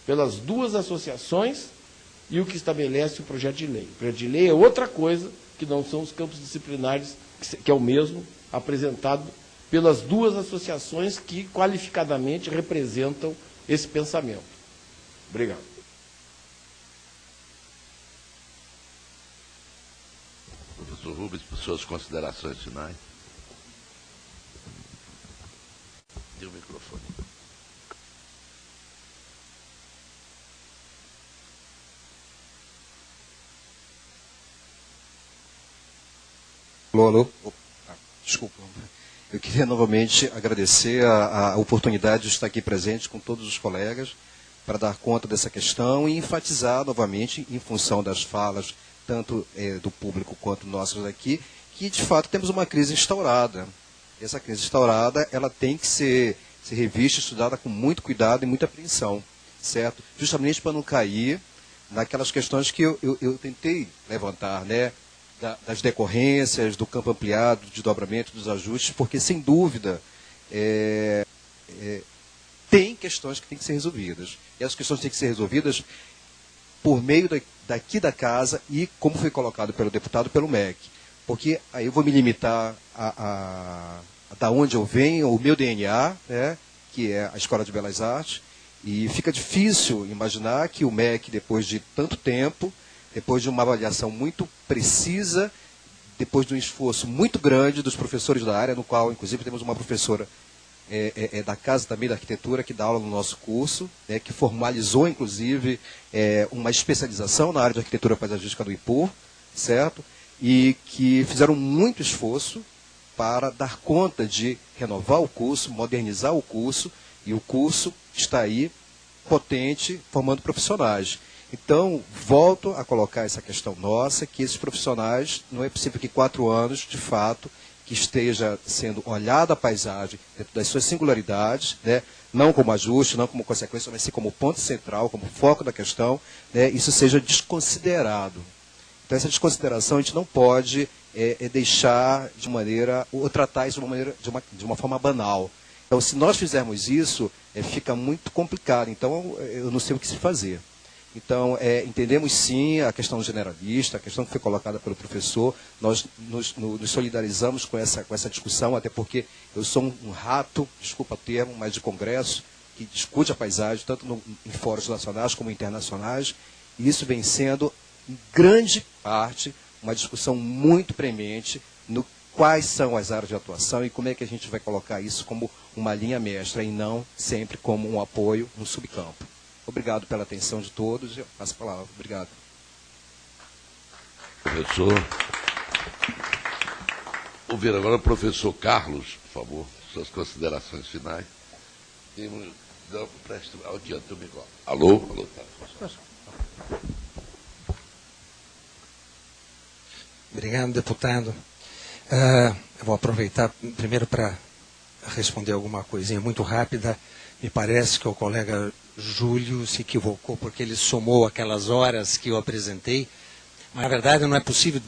pelas duas associações e o que estabelece o projeto de lei. O projeto de lei é outra coisa que não são os campos disciplinares, que é o mesmo apresentado pelas duas associações que qualificadamente representam esse pensamento. Obrigado. Professor Rubens, por suas considerações finais. Dê o microfone. Alô, alô. Desculpa. Eu queria novamente agradecer a oportunidade de estar aqui presente com todos os colegas para dar conta dessa questão e enfatizar novamente, em função das falas, tanto do público quanto nossas aqui, que de fato temos uma crise instaurada. Essa crise instaurada, ela tem que ser revista, estudada com muito cuidado e muita apreensão, certo? Justamente para não cair naquelas questões que eu tentei levantar, né? Das decorrências, do campo ampliado, do desdobramento, dos ajustes, porque, sem dúvida, tem questões que têm que ser resolvidas. E as questões têm que ser resolvidas por meio daqui da casa e, como foi colocado pelo deputado, pelo MEC. Porque aí eu vou me limitar da onde eu venho, o meu DNA, né, que é a Escola de Belas Artes, e fica difícil imaginar que o MEC, depois de tanto tempo, depois de uma avaliação muito precisa, depois de um esforço muito grande dos professores da área, no qual, inclusive, temos uma professora da Casa também da Arquitetura, que dá aula no nosso curso, né, que formalizou, inclusive, uma especialização na área de Arquitetura Paisagística do IPUR, certo? E que fizeram muito esforço para dar conta de renovar o curso, modernizar o curso, e o curso está aí, potente, formando profissionais. Então, volto a colocar essa questão nossa, que esses profissionais, não é possível que 4 anos, de fato, que esteja sendo olhada a paisagem dentro das suas singularidades, né, não como ajuste, não como consequência, mas sim como ponto central, como foco da questão, né, isso seja desconsiderado. Então, essa desconsideração a gente não pode deixar de maneira, ou tratar isso de uma forma banal. Então, se nós fizermos isso, fica muito complicado. Então, eu não sei o que se fazer. Então, entendemos sim a questão generalista, a questão que foi colocada pelo professor, nós nos solidarizamos com essa discussão, até porque eu sou um rato, desculpa o termo, mas de congresso, que discute a paisagem, tanto em fóruns nacionais como internacionais, e isso vem sendo, em grande parte, uma discussão muito premente no quais são as áreas de atuação e como é que a gente vai colocar isso como uma linha mestra e não sempre como um apoio, um subcampo. Obrigado pela atenção de todos. Eu passo a palavra. Obrigado. Professor. Ouvir agora o professor Carlos, por favor, suas considerações finais. Aqui, ó, teu microfone. Alô? Alô, tá. Obrigado, deputado. Eu vou aproveitar primeiro para responder alguma coisinha muito rápida. Me parece que o colega Júlio se equivocou porque ele somou aquelas horas que eu apresentei. Mas, na verdade, não é possível